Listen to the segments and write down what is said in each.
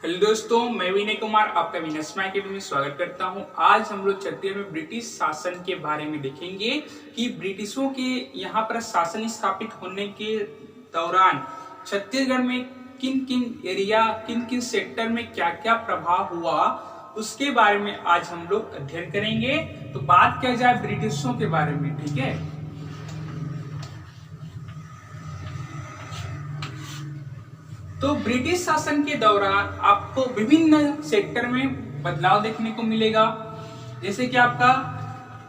Hello दोस्तों, मैं विनय कुमार आपका विनस्मा अकेडमी में स्वागत करता हूं। आज हम लोग छत्तीसगढ़ में ब्रिटिश शासन के बारे में देखेंगे कि ब्रिटिशों के यहाँ पर शासन स्थापित होने के दौरान छत्तीसगढ़ में किन किन एरिया, किन किन सेक्टर में क्या क्या प्रभाव हुआ, उसके बारे में आज हम लोग अध्ययन करेंगे। तो बात किया जाए ब्रिटिशों के बारे में, ठीक है। तो ब्रिटिश शासन के दौरान आपको विभिन्न सेक्टर में बदलाव देखने को मिलेगा, जैसे कि आपका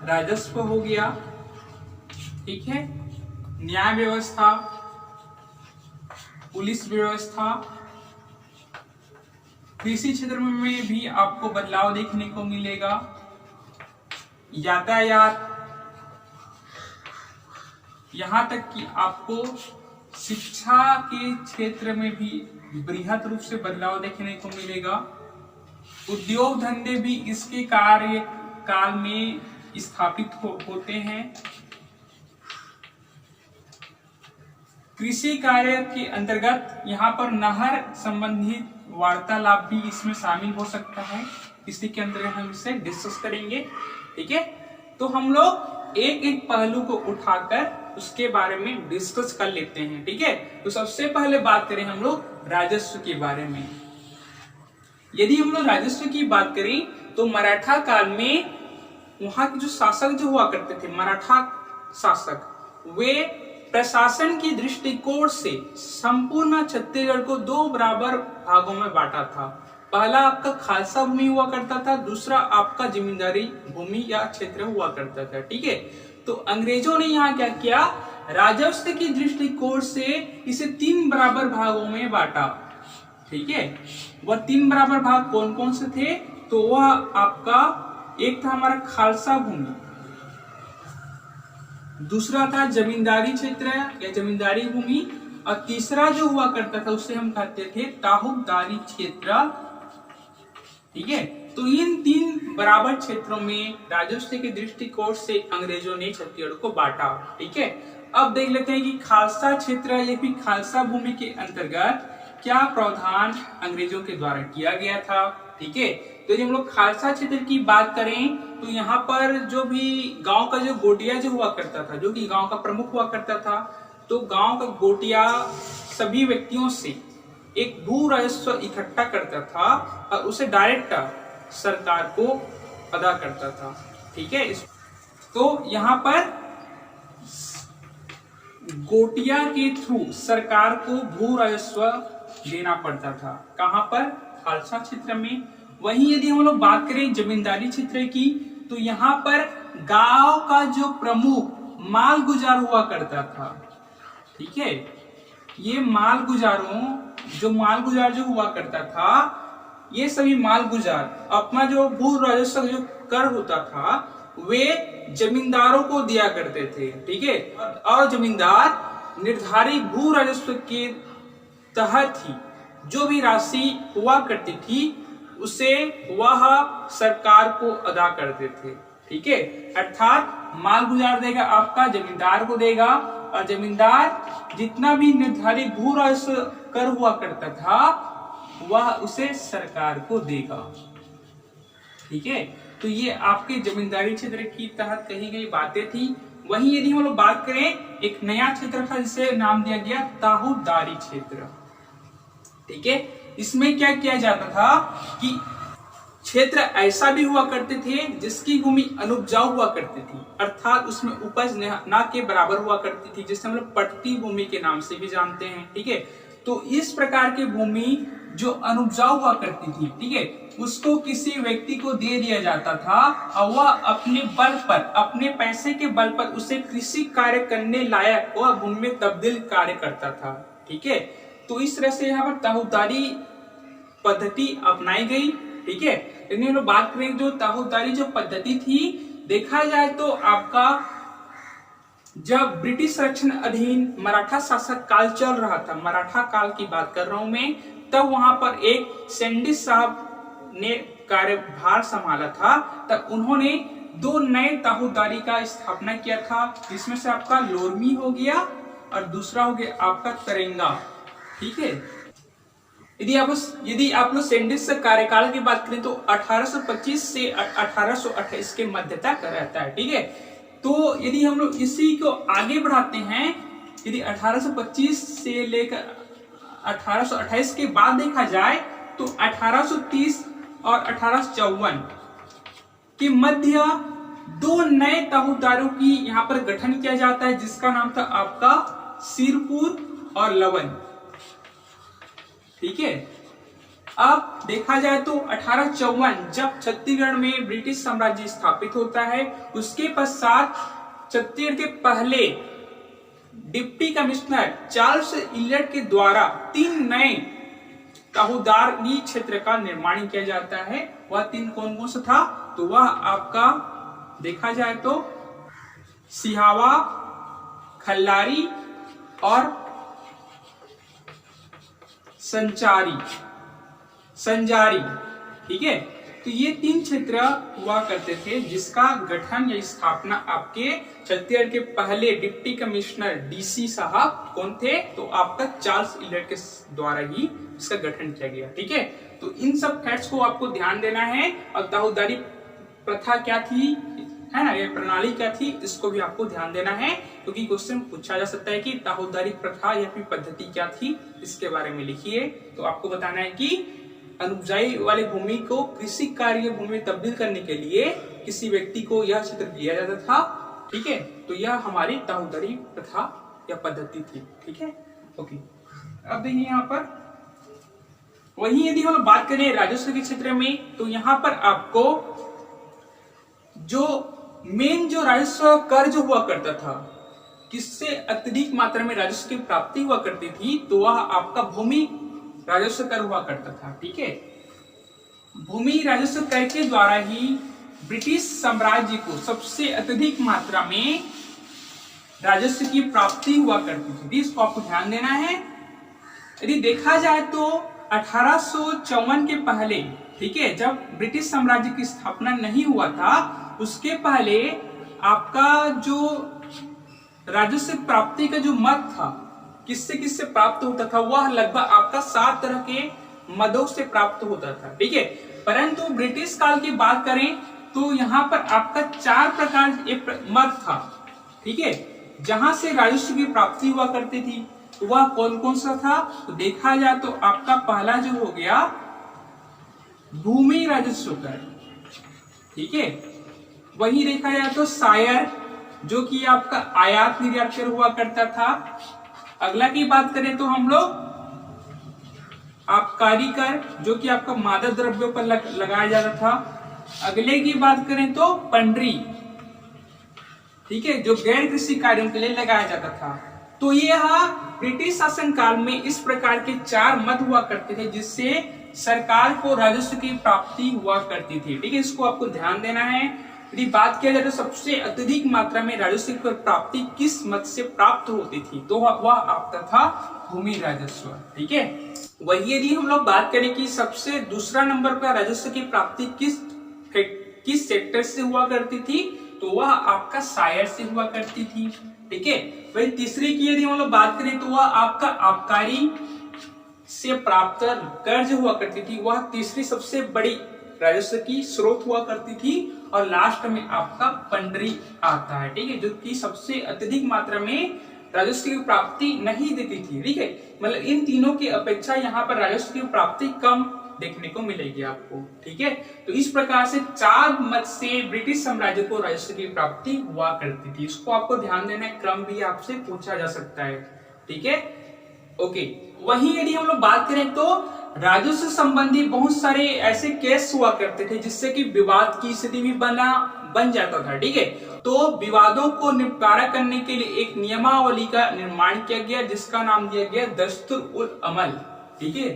राजस्व हो गया, ठीक है, न्याय व्यवस्था, पुलिस व्यवस्था, कृषि क्षेत्र में भी आपको बदलाव देखने को मिलेगा, यातायात, यहां तक कि आपको शिक्षा के क्षेत्र में भी बृहद रूप से बदलाव देखने को मिलेगा। उद्योग धंधे भी इसके कार्यकाल में स्थापित होते हैं। कृषि कार्य के अंतर्गत यहाँ पर नहर संबंधित वार्तालाप भी इसमें शामिल हो सकता है। इसी के अंतर्गत हम इसे डिस्कस करेंगे, ठीक है। तो हम लोग एक एक पहलू को उठाकर उसके बारे में डिस्कस कर लेते हैं, ठीक है। तो सबसे पहले बात करें हम लोग राजस्व के बारे में। यदि हम लोग राजस्व की बात करें तो मराठा काल में वहां के जो शासक जो हुआ करते थे, मराठा शासक, वे प्रशासन की दृष्टिकोण से संपूर्ण छत्तीसगढ़ को दो बराबर भागों में बांटा था। पहला आपका खालसा भूमि हुआ करता था, दूसरा आपका जमींदारी भूमि या क्षेत्र हुआ करता था, ठीक है। तो अंग्रेजों ने यहाँ क्या किया, राजस्व की दृष्टिकोण से इसे तीन बराबर भागों में बांटा, ठीक है। वह तीन बराबर भाग कौन कौन से थे? तो वह आपका एक था हमारा खालसा भूमि, दूसरा था जमींदारी क्षेत्र या जमींदारी भूमि, और तीसरा जो हुआ करता था उसे हम कहते थे ताहुकदारी क्षेत्र, ठीक है। तो इन तीन बराबर क्षेत्रों में राजस्व के दृष्टिकोण से अंग्रेजों ने छत्तीसगढ़ को बांटा, ठीक है। अब देख लेते हैं कि खालसा क्षेत्र या फिर खालसा भूमि के अंतर्गत क्या प्रावधान अंग्रेजों के द्वारा किया गया था, ठीक है। तो यदि हम लोग खालसा क्षेत्र की बात करें तो यहाँ पर जो भी गांव का जो गोटिया जो हुआ करता था, जो कि गांव का प्रमुख हुआ करता था, तो गांव का गोटिया सभी व्यक्तियों से एक भू राजस्व इकट्ठा करता था और उसे डायरेक्ट सरकार को अदा करता था, ठीक है। तो यहाँ पर गोटिया के थ्रू सरकार को भू राजस्व देना पड़ता था। कहां पर? खालसा क्षेत्र में। वहीं यदि हम लोग बात करें जमींदारी क्षेत्र की, तो यहाँ पर गांव का जो प्रमुख माल गुजार हुआ करता था, ठीक है, ये माल गुजार जो हुआ करता था, ये सभी माल गुजार अपना जो भू राजस्व जो कर होता था वे जमींदारों को दिया करते थे, ठीक है। और जमींदार निर्धारित भू राजस्व के तहत ही जो भी राशि हुआ करती थी उसे वह सरकार को अदा करते थे, ठीक है। अर्थात माल गुजार देगा आपका, जमींदार को देगा, और जमींदार जितना भी निर्धारित भू राजस्व कर हुआ करता था वह उसे सरकार को देगा, ठीक है। तो ये आपके जमींदारी क्षेत्र की तहत कही गई बातें थी। वहीं यदि हम लोग बात करें, एक नया क्षेत्र था जिसे नाम दिया गया ताहुकदारी क्षेत्र, ठीक है। इसमें क्या किया जाता था कि क्षेत्र ऐसा भी हुआ करते थे जिसकी भूमि अनुपजाऊ हुआ करती थी, अर्थात उसमें उपज न के बराबर हुआ करती थी, जिसे हम लोग पट्टी भूमि के नाम से भी जानते हैं, ठीक है। तो इस प्रकार की भूमि जो अनुपजाऊ हुआ करती थी, ठीक है, उसको किसी व्यक्ति को दे दिया जाता था और वह अपने बल पर, अपने पैसे के बल पर उसे कृषि कार्य करने लायक वह भूमि में तब्दील कार्य करता था, ठीक है। तो इस तरह से यहाँ पर ताहुकदारी पद्धति अपनाई गई, ठीक है। लेकिन लोग बात करें जो ताहुकदारी जो पद्धति थी, देखा जाए तो आपका जब ब्रिटिश संरक्षण अधीन मराठा शासक काल चल रहा था, मराठा काल की बात कर रहा हूं मैं, तब वहां पर एक सैंडिस साहब ने कार्यभार संभाला था। तब उन्होंने दो नए ताहुकदारी का स्थापना किया था, जिसमें से आपका लोरमी हो गया और दूसरा हो गया आपका तरेंगा, ठीक है। यदि आप लोग सेंडिस कार्यकाल की बात करें तो 1825 से 1828 के मध्य तक रहता है। ठीक है, तो यदि हम लोग इसी को आगे बढ़ाते हैं, यदि 1825 से लेकर 1828 के बाद देखा जाए तो 1830 और 1854 के मध्य दो नए तहसीलदारों की यहाँ पर गठन किया जाता है, जिसका नाम था आपका सिरपुर और लवन। ठीक है, अब देखा जाए तो 1854 जब छत्तीसगढ़ में ब्रिटिश साम्राज्य स्थापित होता है, उसके पश्चात छत्तीसगढ़ के पहले डिप्टी कमिश्नर चार्ल्स इलियट के द्वारा 3 नए तहसीलदारी क्षेत्र का निर्माण किया जाता है। वह 3 कौन कौन सा था? तो वह आपका देखा जाए तो सिहावा, खल्लारी और संजारी। ठीक है, तो ये 3 क्षेत्र हुआ करते थे, जिसका गठन या स्थापना आपके छत्तीसगढ़ के पहले डिप्टी कमिश्नर डीसी साहब कौन थे? तो आपका चार्ल्स इलियट के द्वारा ही इसका गठन किया गया। ठीक है, तो इन सब फैक्ट्स को आपको ध्यान देना है। और तहसीलदारी प्रथा क्या थी, है ना, ये प्रणाली क्या थी, इसको भी आपको ध्यान देना है, क्योंकि क्वेश्चन पूछा जा सकता है कि तहसीलदारी प्रथा या फिर पद्धति क्या थी, इसके बारे में लिखिए। तो आपको बताना है कि अनुपजाई वाली भूमि को कृषि कार्य भूमि में तब्दील करने के लिए किसी व्यक्ति को यह क्षेत्र दिया जाता था। ठीक है, तो यह हमारी तहसीलदारी प्रथा या पद्धति थी। ठीक है, ओके। अब देखिए यहाँ पर वही यदि हम बात करें राजस्व के क्षेत्र में, तो यहाँ पर आपको जो मेन जो राजस्व कर जो हुआ करता था, किससे अत्यधिक मात्रा में राजस्व की प्राप्ति हुआ करती थी, तो वह आपका भूमि राजस्व कर हुआ करता था। ठीक है, भूमि राजस्व कर के द्वारा ही ब्रिटिश साम्राज्य को सबसे अत्यधिक मात्रा में राजस्व की प्राप्ति हुआ करती थी। इसको आपको ध्यान देना है। यदि देखा जाए तो 1854 के पहले, ठीक है, जब ब्रिटिश साम्राज्य की स्थापना नहीं हुआ था, उसके पहले आपका जो राजस्व प्राप्ति का जो मद था, किससे किससे प्राप्त होता था, वह लगभग आपका 7 तरह के मदों से प्राप्त होता था। ठीक है, परंतु ब्रिटिश काल की बात करें तो यहाँ पर आपका 4 प्रकार के मद था। ठीक है, जहां से राजस्व की प्राप्ति हुआ करती थी, तो वह कौन कौन सा था? तो देखा जाए तो आपका पहला जो हो गया भूमि राजस्व कर। ठीक है, वही देखा जाए तो सायर, जो कि आपका आयात निर्यात कर हुआ करता था। अगला की बात करें तो हम लोग आबकारी कर, जो कि आपका मादक द्रव्यों पर लगाया जाता था। अगले की बात करें तो पंडरी, ठीक है, जो गैर कृषि कार्यों के लिए लगाया जाता था। तो यह ब्रिटिश शासन काल में इस प्रकार के 4 मद हुआ करते थे, जिससे सरकार को राजस्व की प्राप्ति हुआ करती थी। ठीक है, इसको आपको ध्यान देना है। यदि बात किया जाए तो सबसे अत्यधिक मात्रा में राजस्व की प्राप्ति किस मद से प्राप्त होती थी, तो वह आपका था भूमि राजस्व। ठीक है, वही यदि हम लोग बात करें कि सबसे दूसरा नंबर पर राजस्व की प्राप्ति किस सेक्टर से हुआ करती थी, तो वह आपका सायर से हुआ करती थी। ठीक है, वही तीसरी की यदि हम लोग बात करें तो वह आपका आबकारी से प्राप्त कर्ज हुआ करती थी, वह तीसरी सबसे बड़ी राजस्व की स्रोत हुआ करती थी। और लास्ट में आपका पंडरी आता है। ठीक है, जो कि सबसे अत्यधिक मात्रा में राजस्व की प्राप्ति नहीं देती थी। ठीक है, मतलब इन तीनों की अपेक्षा यहाँ पर राजस्व की प्राप्ति कम देखने को मिलेगी आपको। ठीक है, तो इस प्रकार से 4 मद से ब्रिटिश साम्राज्य को राजस्व की प्राप्ति हुआ करती थी। इसको आपको ध्यान देना है, क्रम भी आपसे पूछा जा सकता है। ठीक है, ओके। वहीं यदि हम लोग बात करें तो राजस्व संबंधी बहुत सारे ऐसे केस हुआ करते थे, जिससे कि विवाद की स्थिति भी बन जाता था। ठीक है, तो विवादों को निपटारा करने के लिए एक नियमावली का निर्माण किया गया, जिसका नाम दिया गया दस्तूर उल अमल। ठीक है,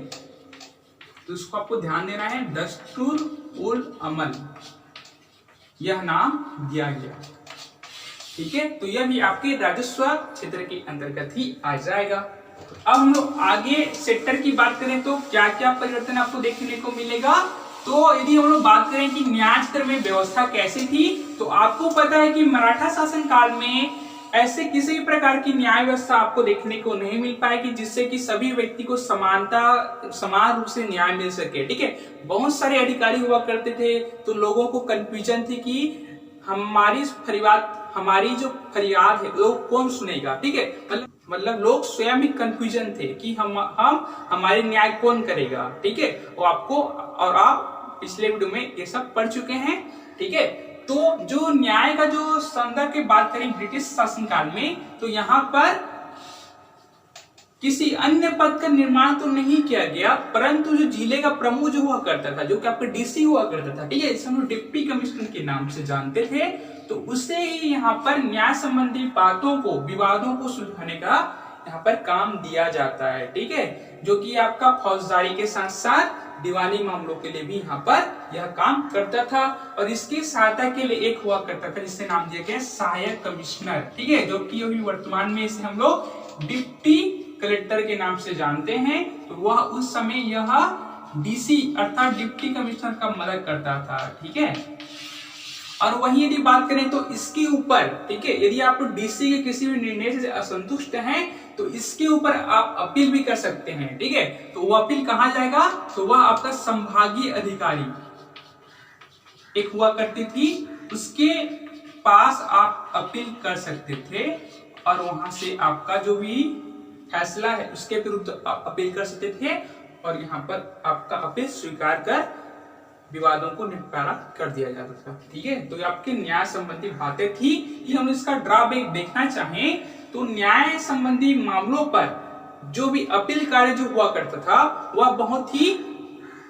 तो इसको आपको ध्यान देना है, दस्तूर उल अमल, यह नाम दिया गया। ठीक है, तो यह भी आपके राजस्व क्षेत्र के अंतर्गत ही आ जाएगा। अब हम लोग आगे सेक्टर की बात करें तो क्या क्या परिवर्तन आपको देखने को मिलेगा। तो यदि हम लोग बात करें कि न्याय क्षेत्र में व्यवस्था कैसी थी, तो आपको पता है कि मराठा शासन काल में ऐसे किसी भी प्रकार की न्याय व्यवस्था आपको देखने को नहीं मिल पाएगी जिससे कि सभी व्यक्ति को समान रूप से न्याय मिल सके। ठीक है, बहुत सारे अधिकारी हुआ करते थे तो लोगों को कंफ्यूजन थी कि हमारी जो फरियाद है वो कौन सुनेगा। ठीक है, मतलब लोग स्वयं ही कंफ्यूजन थे कि हम हमारी न्याय कौन करेगा। ठीक है, वो आपको और आप पिछले वीडियो में ये सब पढ़ चुके हैं। ठीक है, तो जो न्याय का जो संदर्भ की बात करें ब्रिटिश शासनकाल में, तो यहाँ पर किसी अन्य पद का निर्माण तो नहीं किया गया, परंतु जो जिले का प्रमुख जो हुआ करता था, जो कि आपका डीसी हुआ करता था, ठीक है, इसे हम डिप्टी कमिश्नर के नाम से जानते थे, तो उसे ही यहाँ पर न्याय संबंधी बातों को, विवादों को सुलझाने का यहाँ पर काम दिया जाता है। ठीक है, जो कि आपका फौजदारी के साथ साथ दीवानी मामलों के लिए भी यहाँ पर यह काम करता था। और इसकी सहायता के लिए एक हुआ करता था जिससे नाम दिया गया सहायक कमिश्नर। ठीक है, जो कि अभी वर्तमान में इसे हम लोग डिप्टी कलेक्टर के नाम से जानते हैं। तो वह उस समय यह डीसी अर्थात डिप्टी कमिश्नर का मदद करता था। ठीक है, और वही यदि बात करें तो इसके ऊपर, ठीक है, यदि आप डीसी के किसी भी निर्णय से असंतुष्ट हैं तो इसके ऊपर आप अपील भी कर सकते हैं। ठीक है, तो वो अपील कहाँ जाएगा, तो वह आपका संभागीय अधिकारी एक हुआ करती थी, उसके पास आप अपील कर सकते थे और वहां से आपका जो भी फैसला है उसके विरुद्ध आप अपील कर सकते थे और यहाँ पर आपका अपील स्वीकार कर विवादों को निपटारा कर दिया जाता था। ठीक है, तो ये आपकी न्याय संबंधी बातें थी। ये हम इसका ड्रॉबैक देखना चाहें तो न्याय संबंधी मामलों पर जो भी अपील कार्य जो हुआ करता था वह बहुत ही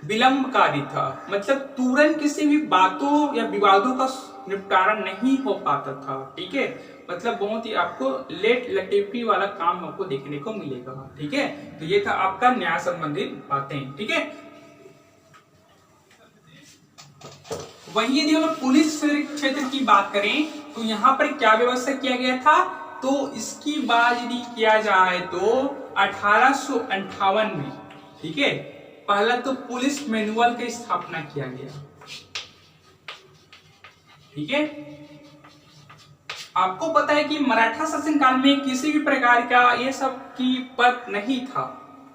विलंबकारी था, मतलब तुरंत किसी भी बातों या विवादों का निपटारा नहीं हो पाता था। ठीक है, मतलब बहुत ही आपको लेट लटेपी वाला काम आपको देखने को मिलेगा। ठीक है, तो ये था आपका न्याय संबंधित बातें। ठीक है, वहीं यदि हम पुलिस क्षेत्र की बात करें तो यहाँ पर क्या व्यवस्था किया गया था, तो इसकी बात यदि किया जाए तो 1858 में, ठीक है, पहला तो पुलिस मैनुअल की स्थापना किया गया। ठीक है, आपको पता है कि मराठा शासनकाल में किसी भी प्रकार का ये सब की पद नहीं था।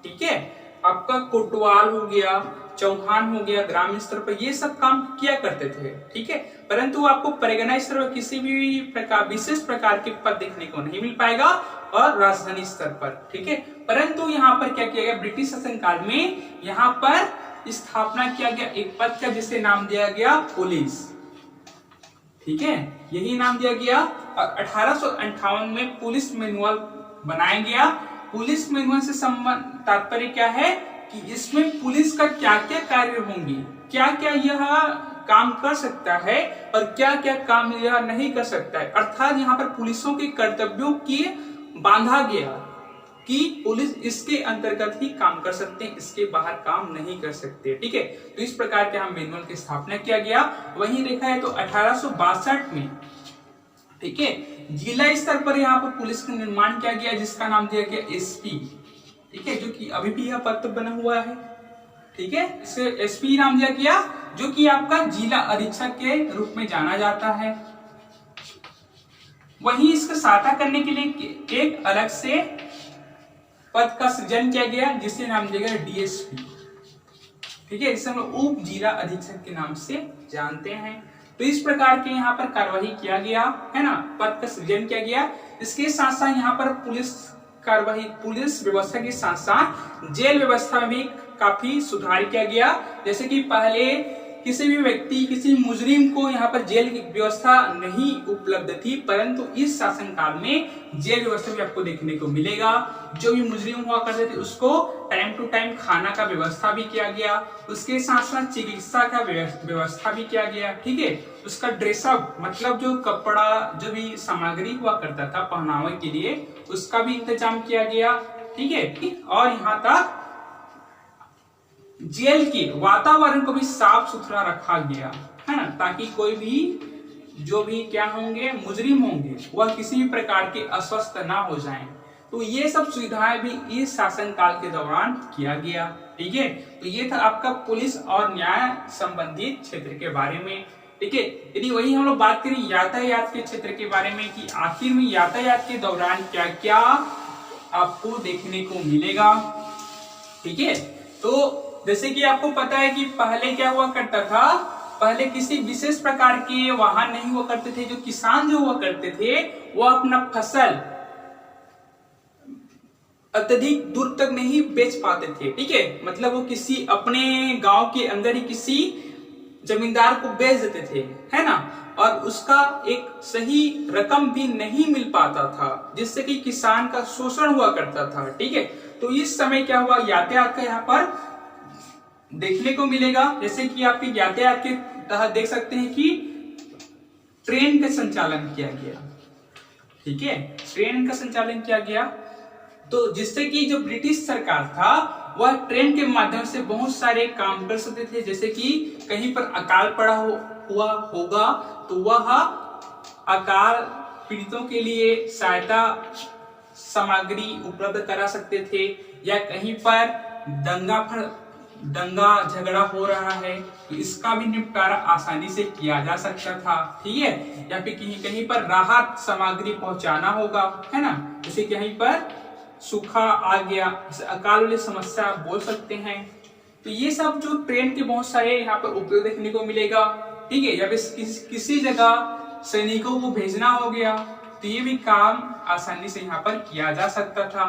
ठीक है, आपका कोटवाल हो गया, चौहान हो गया, ग्रामीण स्तर पर ये सब काम किया करते थे। ठीक है, परंतु आपको परिगणा स्तर पर किसी भी प्रकार विशेष प्रकार के पद देखने को नहीं मिल पाएगा और राजधानी स्तर पर। ठीक है, परंतु यहाँ पर क्या किया गया, ब्रिटिश शासनकाल में यहाँ पर स्थापना किया गया एक पद का जिसे नाम दिया गया पुलिस। ठीक है, यही नाम दिया गया और 1858 में पुलिस मैनुअल बनाया गया। पुलिस मैनुअल से संबंध तात्पर्य क्या है कि इसमें पुलिस का क्या क्या कार्य होंगे, क्या क्या यह काम कर सकता है और क्या क्या काम यह नहीं कर सकता है, अर्थात यहाँ पर पुलिसों के कर्तव्यों की बांधा गया कि पुलिस इसके अंतर्गत ही काम कर सकते हैं, इसके बाहर काम नहीं कर सकते। ठीक है, तो इस प्रकार के हम मैनुअल की स्थापना किया गया। वहीं देखा है तो 1862 में, ठीक है, जिला स्तर पर यहाँ पर पुलिस का निर्माण किया गया जिसका नाम दिया गया एसपी। ठीक है, जो कि अभी भी यह पद बना हुआ है। ठीक है, इसे एसपी नाम दिया गया जो कि आपका जिला अधीक्षक के रूप में जाना जाता है। वहीं इसका सहायता करने के लिए एक अलग से पद का सृजन किया गया जिसे नाम दिया गया डीएसपी। ठीक है, इसे हम उप जिला अधीक्षक के नाम से जानते हैं। तो इस प्रकार के यहाँ पर कार्यवाही किया गया है ना, पद का सृजन किया गया। इसके साथ साथ यहाँ पर पुलिस कार्यवाही, पुलिस व्यवस्था के साथ साथ जेल व्यवस्था में भी काफी सुधार किया गया। जैसे कि पहले किसी भी व्यक्ति, किसी मुजरिम को यहाँ पर जेल की व्यवस्था नहीं उपलब्ध थी, परंतु इस शासनकाल में जेल व्यवस्था भी आपको देखने को मिलेगा। जो भी मुजरिम हुआ करते थे उसको टाइम टू टाइम खाना का व्यवस्था भी किया गया, उसके साथ साथ चिकित्सा का व्यवस्था भी किया गया। ठीक है, उसका ड्रेसअप मतलब जो कपड़ा, जो भी सामग्री हुआ करता था पहनावे के लिए, उसका भी इंतजाम किया गया। ठीक है, और यहाँ तक जेल के वातावरण को भी साफ सुथरा रखा गया है ना, ताकि कोई भी जो भी क्या होंगे मुजरिम होंगे वह किसी भी प्रकार के अस्वस्थ ना हो जाएं। तो ये सब सुविधाएं भी इस शासन काल के दौरान किया गया। ठीक है, तो ये था आपका पुलिस और न्याय संबंधित क्षेत्र के बारे में। ठीक है। यदि वही हम लोग बात करें यातायात के क्षेत्र के बारे में कि आखिर में यातायात के दौरान क्या क्या आपको देखने को मिलेगा, ठीक है। तो जैसे कि आपको पता है कि पहले क्या हुआ करता था, पहले किसी विशेष प्रकार के वाहन नहीं हुआ करते थे। जो किसान जो हुआ करते थे वो अपना फसल अत्यधिक दूर तक नहीं बेच पाते थे, ठीक है। मतलब वो किसी अपने गांव के अंदर ही किसी जमींदार को बेच देते थे, है ना, और उसका एक सही रकम भी नहीं मिल पाता था, जिससे कि किसान का शोषण हुआ करता था, ठीक है। तो इस समय क्या हुआ, यातायात का यहाँ पर देखने को मिलेगा। जैसे कि आपके यातायात के तहत देख सकते हैं कि ट्रेन का संचालन किया गया, ठीक है, ट्रेन का संचालन किया गया। तो जिससे कि जो ब्रिटिश सरकार था वह ट्रेन के माध्यम से बहुत सारे काम कर सकते थे। जैसे कि कहीं पर अकाल पड़ा हुआ होगा तो वह अकाल पीड़ितों के लिए सहायता सामग्री उपलब्ध करा सकते थे, या कहीं पर दंगा झगड़ा हो रहा है तो इसका भी निपटारा आसानी से किया जा सकता था, ठीक है। या फिर कहीं कहीं पर राहत सामग्री पहुंचाना होगा, है ना, जैसे कहीं पर सूखा आ गया, अकाल वाली समस्या आप बोल सकते हैं। तो ये सब जो ट्रेन के बहुत सारे यहाँ पर उपयोग देखने को मिलेगा, ठीक है। या फिर किसी जगह सैनिकों को भेजना हो गया तो ये भी काम आसानी से यहाँ पर किया जा सकता था,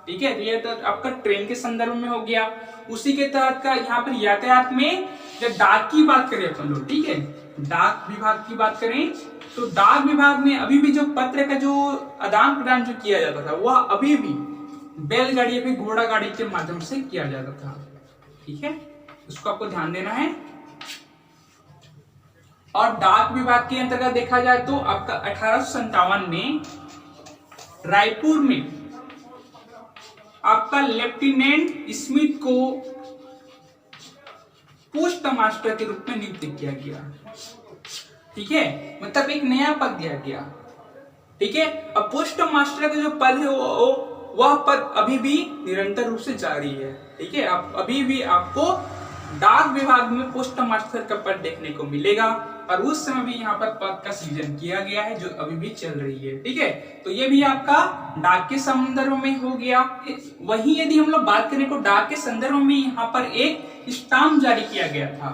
ठीक है। ये तो आपका ट्रेन के संदर्भ में हो गया। उसी के तहत का यहाँ पर यातायात में जब डाक की बात करें अपन लोग, ठीक है, डाक विभाग की बात करें तो डाक विभाग में अभी भी जो पत्र का जो आदान प्रदान जो किया जाता था वह अभी भी बैलगाड़ी या फिर घोड़ा गाड़ी के माध्यम से किया जाता था, ठीक है, उसको आपको ध्यान देना है। और डाक विभाग के अंतर्गत देखा जाए तो आपका 1857 में रायपुर में आपका लेफ्टिनेंट स्मिथ को पोस्ट मास्टर के रूप में नियुक्त किया गया, ठीक है, मतलब एक नया पद दिया गया, ठीक है। अब पोस्ट मास्टर का जो पद है वह पद अभी भी निरंतर रूप से जारी है, ठीक है। आप अभी भी आपको डाक विभाग में पोस्ट मास्टर का पद देखने को मिलेगा, और उस समय भी यहाँ पर पद का सृजन किया गया है जो अभी भी चल रही है, ठीक है। तो ये भी आपका डाक के संदर्भ में हो गया। वहीं यदि हम लोग बात करें तो डाक के संदर्भ में यहाँ पर एक स्टाम्प जारी किया गया था,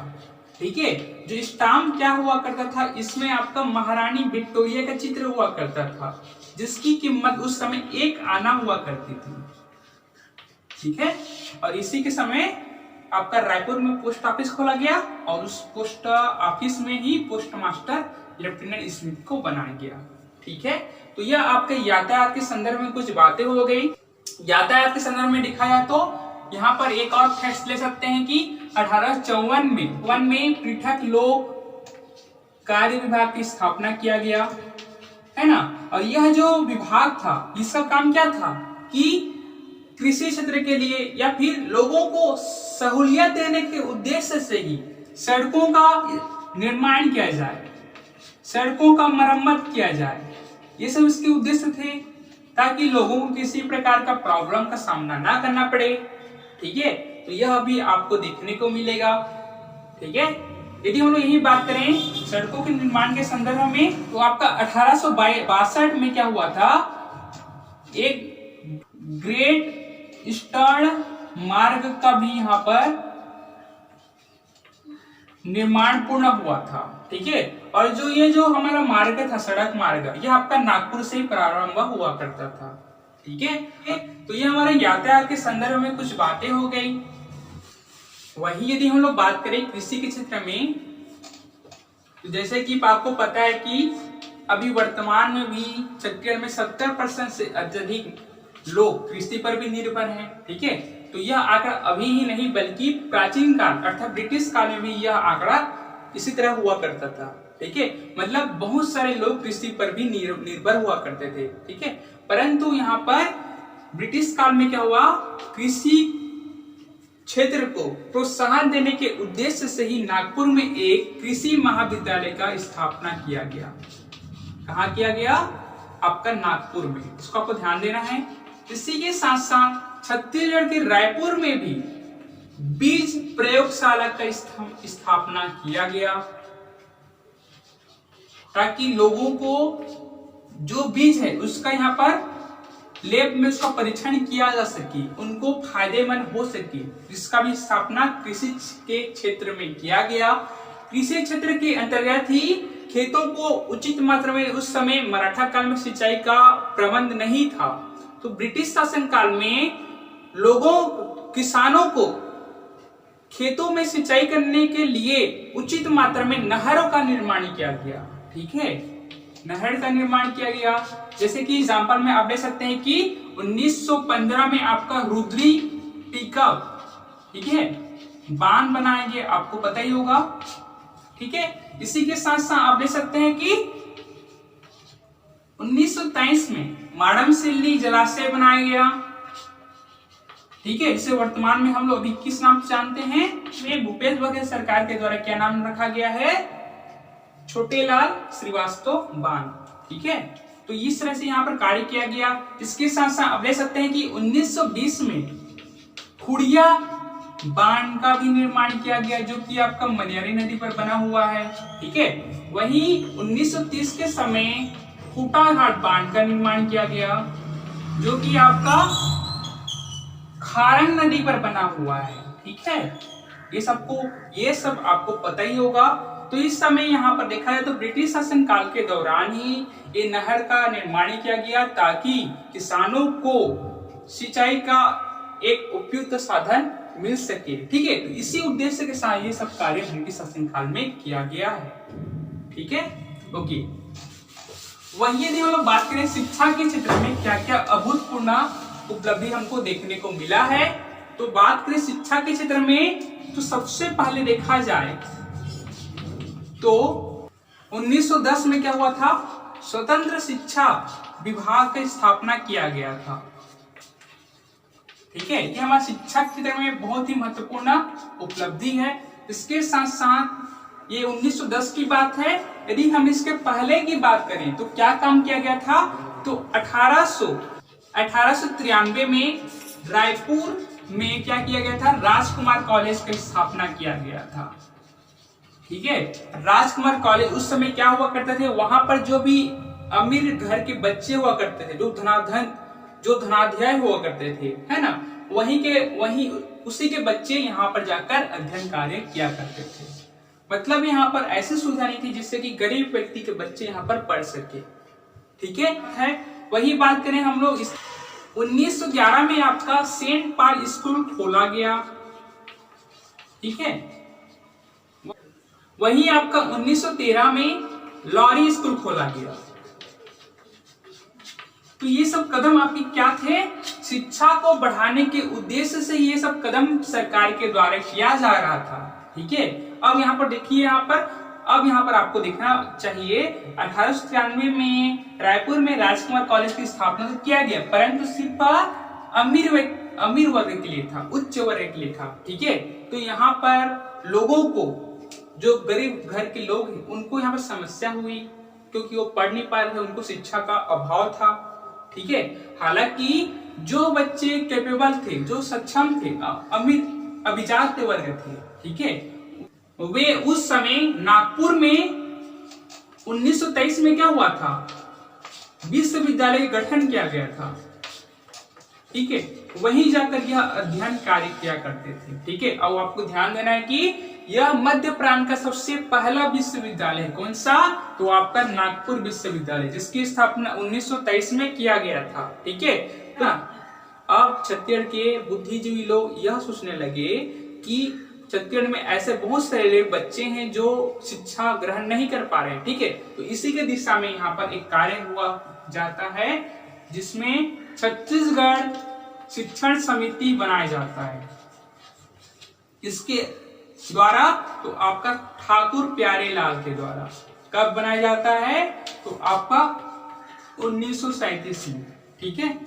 ठीक है। जो स्टाम्प क्या हुआ करता था, इसमें आपका महारानी विक्टोरिया का चित्र हुआ करता था, जिसकी कीमत उस समय 1 आना हुआ करती थी, ठीक है। और इसी के समय आपका रायपुर में पोस्ट ऑफिस खोला गया और उस पोस्ट ऑफिस में ही पोस्ट मास्टर लेफ्टिनेंट स्मिथ को बनाया गया, ठीक है। तो यह आपके यातायात के संदर्भ में कुछ बातें हो गई। यातायात के संदर्भ में देखा जाए तो यहाँ पर एक और फैक्ट ले सकते हैं कि 1854 में पृथक लोक कार्य विभाग की स्थापना किया गया, है ना। और यह जो विभाग था इसका काम क्या था कि कृषि क्षेत्र के लिए या फिर लोगों को सहूलियत देने के उद्देश्य से ही सड़कों का निर्माण किया जाए, सड़कों का मरम्मत किया जाए, ये सब इसके उद्देश्य थे, ताकि लोगों को किसी प्रकार का प्रॉब्लम का सामना ना करना पड़े, ठीक है। तो यह भी आपको देखने को मिलेगा, ठीक है। यदि हम लोग यही बात करें सड़कों के निर्माण के संदर्भ में तो आपका 1862 में क्या हुआ था, एक ग्रेट ईस्टर्न मार्ग का भी यहाँ पर निर्माण पूर्ण हुआ था, ठीक है। और जो हमारा मार्ग था, सड़क मार्ग, यह आपका नागपुर से ही प्रारंभ हुआ करता था, ठीक है। तो ये हमारे यातायात के संदर्भ में कुछ बातें हो गई। वही यदि हम लोग बात करें कृषि के क्षेत्र में तो जैसे कि आपको पता है कि अभी वर्तमान में भी छत्तीसगढ़ में 70% से अधिक लोग कृषि पर भी निर्भर हैं, ठीक है। तो यह आंकड़ा अभी ही नहीं बल्कि प्राचीन काल अर्थात ब्रिटिश काल में भी यह आंकड़ा इसी तरह हुआ करता था, ठीक है। मतलब बहुत सारे लोग कृषि पर भी निर्भर हुआ करते थे, ठीक है। परंतु यहाँ पर ब्रिटिश काल में क्या हुआ, कृषि क्षेत्र को प्रोत्साहन देने के उद्देश्य से ही नागपुर में एक कृषि महाविद्यालय का स्थापना किया गया। कहाँ किया गया, आपका नागपुर में, इसको आपको ध्यान देना है। इसी के साथ साथ छत्तीसगढ़ के रायपुर में भी बीज प्रयोगशाला का स्थापना किया गया, ताकि लोगों को जो बीज है उसका यहाँ पर लैब में उसका परीक्षण किया जा सके, उनको फायदेमंद हो सके, जिसका भी स्थापना कृषि के क्षेत्र में किया गया। कृषि क्षेत्र के अंतर्गत ही खेतों को उचित मात्रा में, उस समय मराठा काल में सिंचाई का प्रबंध नहीं था, तो ब्रिटिश शासन काल में किसानों को खेतों में सिंचाई करने के लिए उचित मात्रा में नहरों का निर्माण किया गया। ठीक है, नहर का निर्माण किया गया। जैसे कि एग्जाम्पल में आप ले सकते हैं कि 1915 में आपका रुद्री टीका, ठीक है, बांध बनाएंगे, आपको पता ही होगा। ठीक है, इसी के साथ साथ आप ले सकते हैं कि 1923 में माडम सिल्ली जलाशय बनाया गया। ठीक है, इसे वर्तमान में हम लोग अभी किस नाम से जानते हैं? ये भूपेश बघेल सरकार के द्वारा क्या नाम रखा गया है? छोटेलाल श्रीवास्तव बांध। ठीक है, तो इस तरह से यहाँ पर कार्य किया गया। इसके साथ साथ आप ले सकते हैं कि 1920 में खुड़िया बांध का भी निर्माण किया गया, जो कि आपका मनियारी नदी पर बना हुआ है। ठीक है, वहीं 1930 के समय खूटाघाट बांध का निर्माण किया गया, जो कि आपका खारंग नदी पर बना हुआ है। ठीक है, ये सब आपको पता ही होगा। तो इस समय यहाँ पर देखा जाए तो ब्रिटिश शासन काल के दौरान ही ये नहर का निर्माण किया गया, ताकि किसानों को सिंचाई का एक उपयुक्त साधन मिल सके। ठीक है, तो इसी उद्देश्य के साथ ये सब कार्य ब्रिटिश शासन काल में किया गया है। ठीक है, ओके। वही यदि हम लोग बात करें शिक्षा के क्षेत्र में क्या क्या अभूतपूर्व उपलब्धि हमको देखने को मिला है, तो बात करें शिक्षा के क्षेत्र में, तो सबसे पहले देखा जाए तो 1910 में क्या हुआ था? स्वतंत्र शिक्षा विभाग की स्थापना किया गया था। ठीक है, ये हमारा शिक्षा के क्षेत्र में बहुत ही महत्वपूर्ण उपलब्धि है। इसके साथ साथ ये 1910 की बात है। यदि हम इसके पहले की बात करें तो क्या काम किया गया था? तो 1893 में रायपुर में क्या किया गया था? राजकुमार कॉलेज की स्थापना किया गया था। ठीक है, राजकुमार कॉलेज उस समय क्या हुआ करते थे? वहां पर जो भी अमीर घर के बच्चे हुआ करते थे, जो धनाध्याय हुआ करते थे, है ना, वही उसी के बच्चे यहाँ पर जाकर अध्ययन कार्य किया करते थे। मतलब यहाँ पर ऐसी सुविधा नहीं थी जिससे कि गरीब व्यक्ति के बच्चे यहाँ पर पढ़ सके। ठीक है, वही बात करें हम लोग 1911 में आपका सेंट पॉल स्कूल खोला गया। ठीक है, वहीं आपका 1913 में लॉरी स्कूल खोला गया। तो ये सब कदम आपके क्या थे? शिक्षा को बढ़ाने के उद्देश्य से ये सब कदम सरकार के द्वारा किया जा रहा था। ठीक है, अब यहाँ पर देखिए, यहाँ पर आपको देखना चाहिए 1893 में रायपुर में राजकुमार कॉलेज की स्थापना तो किया गया, परंतु सिर्फ अमीर वर्ग के लिए था, उच्च वर्ग के लिए था। ठीक है, तो यहाँ पर लोगों को, जो गरीब घर के लोग हैं, उनको यहाँ पर समस्या हुई, क्योंकि वो पढ़ नहीं पा रहे थे, उनको शिक्षा का अभाव था। ठीक है, हालांकि जो बच्चे कैपेबल थे, जो सक्षम थे, अमीर अभिजात वर्ग थे, ठीक है, वे उस समय नागपुर में 1923 में क्या हुआ था? विश्वविद्यालय का गठन किया गया था। ठीक है, वहीं जाकर यह अध्ययन कार्य किया करते थे। ठीक है, अब आपको ध्यान देना है कि यह मध्य प्रांत का सबसे पहला विश्वविद्यालय है। कौन सा? तो आपका नागपुर विश्वविद्यालय, जिसकी स्थापना 1923 में किया गया था। ठीक है, अब छत्तीसगढ़ के बुद्धिजीवी लोग यह सोचने लगे कि छत्तीसगढ़ में ऐसे बहुत सारे बच्चे हैं जो शिक्षा ग्रहण नहीं कर पा रहे हैं। ठीक है, तो इसी के दिशा में यहाँ पर एक कार्य हुआ जाता है, जिसमें छत्तीसगढ़ शिक्षण समिति बनाया जाता है। इसके द्वारा तो आपका ठाकुर प्यारेलाल के द्वारा कब बनाया जाता है? तो आपका 1937 में। ठीक है,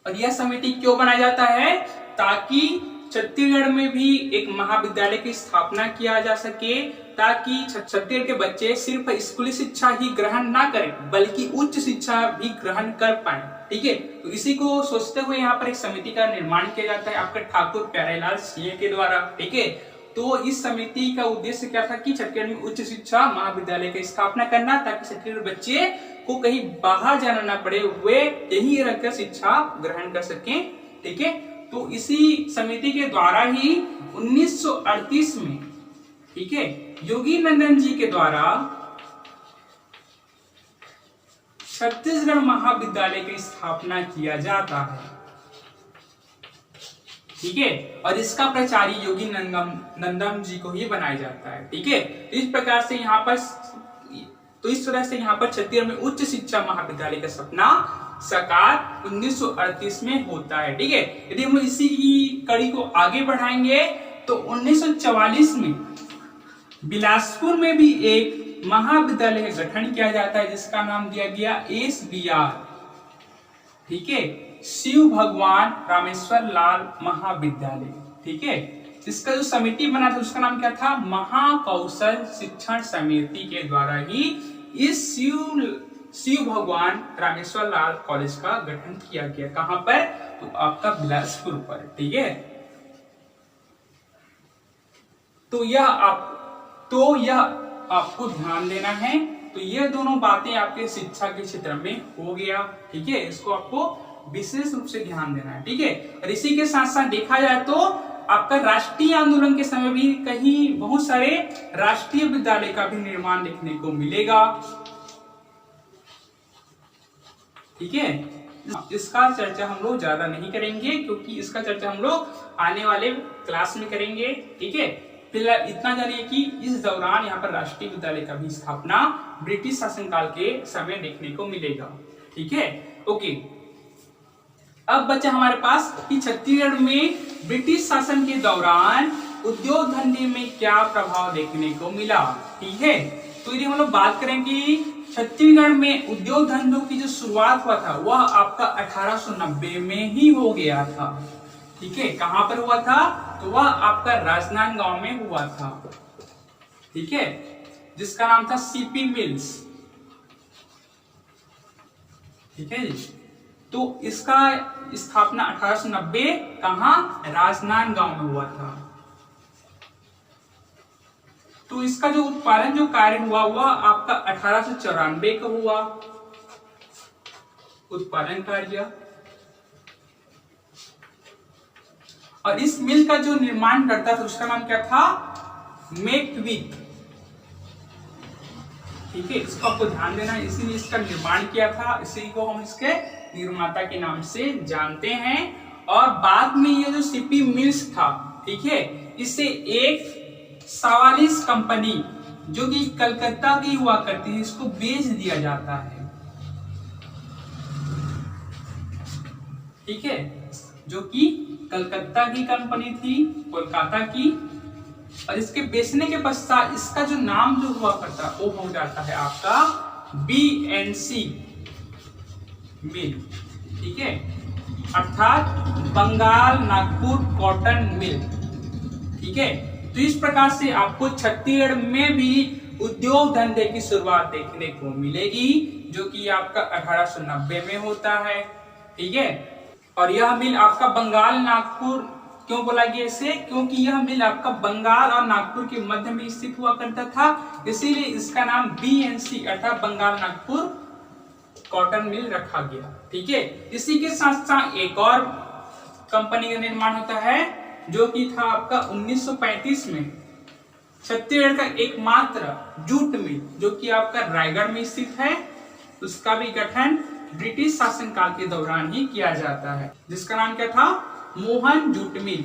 और यह समिति क्यों बनाया जाता है? ताकि छत्तीसगढ़ में भी एक महाविद्यालय की स्थापना किया जा सके, ताकि छत्तीसगढ़ के बच्चे सिर्फ स्कूली शिक्षा ही ग्रहण ना करें, बल्कि उच्च शिक्षा भी ग्रहण कर पाए। ठीक है, तो इसी को सोचते हुए यहाँ पर एक समिति का निर्माण किया जाता है आपके ठाकुर प्यारेलाल सिंह के द्वारा। ठीक है, तो इस समिति का उद्देश्य क्या था कि छत्तीसगढ़ में उच्च शिक्षा महाविद्यालय की स्थापना करना, ताकि छत्तीसगढ़ बच्चे को कहीं बाहर जाना ना पड़े, वे यही रहकर शिक्षा ग्रहण कर सकें। ठीक है, तो इसी समिति के द्वारा ही 1938 में, ठीक है, योगी नंदन जी के द्वारा छत्तीसगढ़ महाविद्यालय की स्थापना किया जाता है। ठीक है, और इसका प्राचार्य योगी नंदन जी को ही बनाया जाता है। ठीक है, इस प्रकार से यहाँ पर, तो इस तरह से यहाँ पर छत्तीसगढ़ में उच्च शिक्षा महाविद्यालय का सपना साकार 1938 में होता है। ठीक है, यदि हम इसी की कड़ी को आगे बढ़ाएंगे तो 1944 में बिलासपुर में भी एक महाविद्यालय का गठन किया जाता है, जिसका नाम दिया गया SBR। ठीक है, शिव भगवान रामेश्वर लाल महाविद्यालय। ठीक है, इसका जो समिति बना था उसका नाम क्या था, महाकौशल शिक्षण समिति के द्वारा ही इस शिव भगवान रामेश्वर लाल कॉलेज का गठन किया गया। कहां पर, तो आपका बिलासपुर पर। ठीक है, तो यह आपको ध्यान देना है। तो ये दोनों बातें आपके शिक्षा के क्षेत्र में हो गया। ठीक है, इसको आपको विशेष रूप से ध्यान देना है। ठीक है, और इसी के साथ साथ देखा जाए तो आपका राष्ट्रीय आंदोलन के समय भी कहीं बहुत सारे राष्ट्रीय विद्यालय का भी निर्माण देखने को मिलेगा। ठीक है, इसका चर्चा हम लोग ज्यादा नहीं करेंगे, क्योंकि इसका चर्चा हम लोग आने वाले क्लास में करेंगे। ठीक है, फिलहाल इतना जानिए कि इस दौरान यहाँ पर राष्ट्रीय विद्यालय का भी स्थापना ब्रिटिश शासनकाल के समय देखने को मिलेगा। ठीक है, ओके। अब बच्चा हमारे पास कि छत्तीसगढ़ में ब्रिटिश शासन के दौरान उद्योग धंधे में क्या प्रभाव देखने को मिला। ठीक है, तो यदि हम लोग बात करें कि छत्तीसगढ़ में उद्योग धंधों की जो शुरुआत हुआ था वह आपका 1890 में ही हो गया था। ठीक है, कहां पर हुआ था, तो वह आपका राजनांदगांव में हुआ था। ठीक है, जिसका नाम था सीपी मिल्स। ठीक है जी, तो इसका स्थापना 1890 कहां, राजनांदगांव में हुआ था। तो इसका जो उत्पादन जो कार्य हुआ वह आपका 1894 का हुआ उत्पादन कार्य। और इस मिल का जो निर्माण करता था उसका नाम क्या था, मेकविक। ठीक है, इसको आपको ध्यान देना है, इसीलिए इसका निर्माण किया था, इसी को हम इसके निर्माता के नाम से जानते हैं। और बाद में ये जो सीपी मिल्स था, ठीक है, इसे एक सवालिस कंपनी जो कि कलकत्ता की हुआ करती है, इसको बेच दिया जाता है। ठीक है, जो कि कलकत्ता की कंपनी थी, कोलकाता की, और इसके बेचने के पश्चात इसका जो नाम जो हुआ करता वो हो जाता है आपका BNC मिल। ठीक है, अर्थात बंगाल नागपुर कॉटन मिल। ठीक है, तो इस प्रकार से आपको छत्तीसगढ़ में भी उद्योग धंधे की शुरुआत देखने को मिलेगी, जो कि आपका 1890 में होता है। ठीक है, और यह मिल आपका बंगाल नागपुर क्यों बोला गया इसे, क्योंकि यह मिल आपका बंगाल और नागपुर के मध्य में स्थित हुआ करता था, इसीलिए इसका नाम BNC अर्थात बंगाल नागपुर कॉटन मिल रखा गया। ठीक है, इसी के साथ साथ एक और कंपनी का निर्माण होता है, जो कि था आपका 1935 में छत्तीसगढ़ का एकमात्र जूट मिल, जो कि आपका रायगढ़ में स्थित है, उसका भी गठन ब्रिटिश शासनकाल के दौरान ही किया जाता है, जिसका नाम क्या था, मोहन जूट मिल।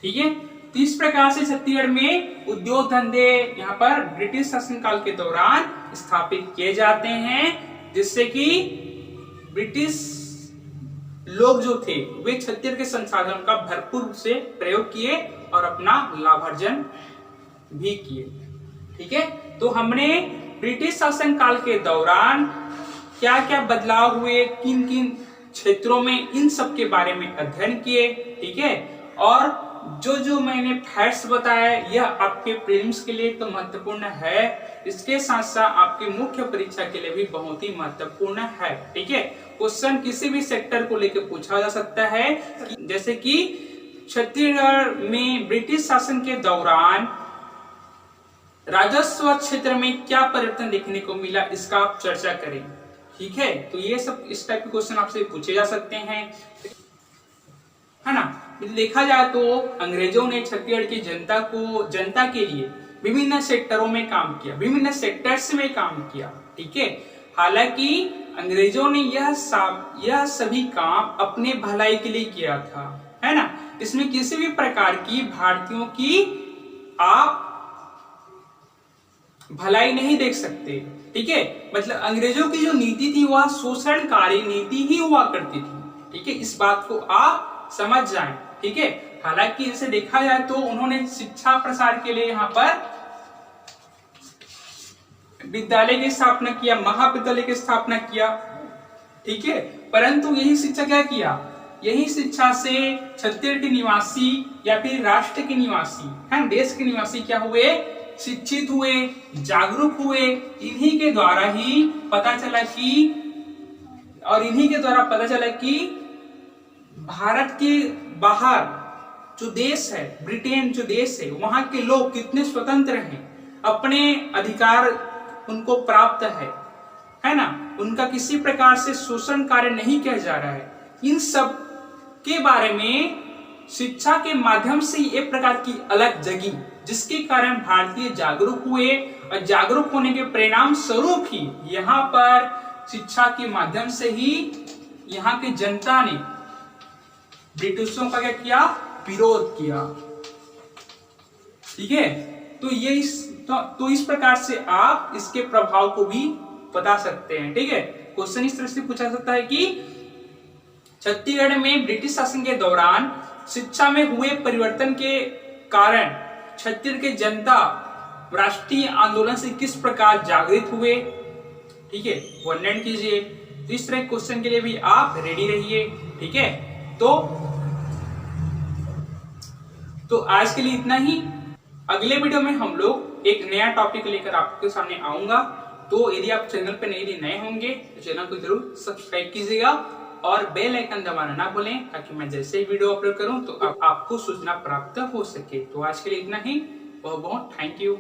ठीक है, तो इस प्रकार से छत्तीसगढ़ में उद्योग धंधे यहाँ पर ब्रिटिश शासनकाल के दौरान स्थापित किए जाते हैं, जिससे कि ब्रिटिश लोग जो थे वे छत्तीसगढ़ के संसाधनों का भरपूर रूप से प्रयोग किए और अपना लाभार्जन भी किए। ठीक है, तो हमने ब्रिटिश शासन काल के दौरान क्या क्या बदलाव हुए, किन किन क्षेत्रों में, इन सब के बारे में अध्ययन किए। ठीक है, और जो जो मैंने फैक्ट्स बताया यह आपके प्रीलिम्स के लिए तो महत्वपूर्ण है, इसके साथ साथ आपके मुख्य परीक्षा के लिए भी बहुत ही महत्वपूर्ण है। ठीक है, क्वेश्चन किसी भी सेक्टर को लेकर पूछा जा सकता है, जैसे कि छत्तीसगढ़ में ब्रिटिश शासन के दौरान राजस्व क्षेत्र में क्या परिवर्तन देखने को मिला, इसका आप चर्चा करें। ठीक है, तो ये सब इस टाइप के क्वेश्चन आपसे पूछे जा सकते हैं, है ना। देखा जाए तो अंग्रेजों ने छत्तीसगढ़ की जनता के लिए विभिन्न सेक्टरों में काम किया, विभिन्न सेक्टर्स में काम किया। ठीक है, हालांकि अंग्रेजों ने यह सभी काम अपने भलाई के लिए किया था, है ना। इसमें किसी भी प्रकार की भारतीयों की आप भलाई नहीं देख सकते। ठीक है, मतलब अंग्रेजों की जो नीति थी वह शोषणकारी नीति ही हुआ करती थी। ठीक है, इस बात को आप समझ जाएं। ठीक है, हालांकि इसे देखा जाए तो उन्होंने शिक्षा प्रसार के लिए यहाँ पर विद्यालय की स्थापना किया, महाविद्यालय की स्थापना किया। ठीक है, परंतु यही शिक्षा क्या किया, यही शिक्षा से छत्तीसगढ़ के निवासी या फिर राष्ट्र के निवासी, है देश के निवासी क्या हुए, शिक्षित हुए, जागरूक हुए। इन्हीं के द्वारा पता चला कि भारत के बाहर जो देश है, ब्रिटेन जो देश है, वहां के लोग कितने स्वतंत्र हैं, अपने अधिकार उनको प्राप्त है ना, उनका किसी प्रकार से शोषण कार्य नहीं किया जा रहा है। इन सब के बारे में शिक्षा के माध्यम से एक प्रकार की अलग जगी, जिसके कारण भारतीय जागरूक हुए और जागरूक होने के परिणाम स्वरूप ही यहाँ पर शिक्षा के माध्यम से ही यहाँ की जनता ने ब्रिटिशों का क्या किया, विरोध किया। ठीक है, तो इस प्रकार से आप इसके प्रभाव को भी बता सकते हैं। ठीक है, क्वेश्चन इस तरह से पूछा सकता है कि छत्तीसगढ़ में ब्रिटिश शासन के दौरान शिक्षा में हुए परिवर्तन के कारण छत्तीसगढ़ के जनता राष्ट्रीय आंदोलन से किस प्रकार जागृत हुए। ठीक है, वर्णन कीजिए। तो इस तरह क्वेश्चन के लिए भी आप रेडी रहिए। ठीक है, तो आज के लिए इतना ही। अगले वीडियो में हम लोग एक नया टॉपिक लेकर आपके सामने आऊंगा। तो यदि आप चैनल पर नए होंगे तो चैनल को जरूर सब्सक्राइब कीजिएगा और बेल आइकन दबाना ना भूलें, ताकि मैं जैसे ही वीडियो अपलोड करूं तो आपको सूचना प्राप्त हो सके। तो आज के लिए इतना ही। बहुत बहुत थैंक यू।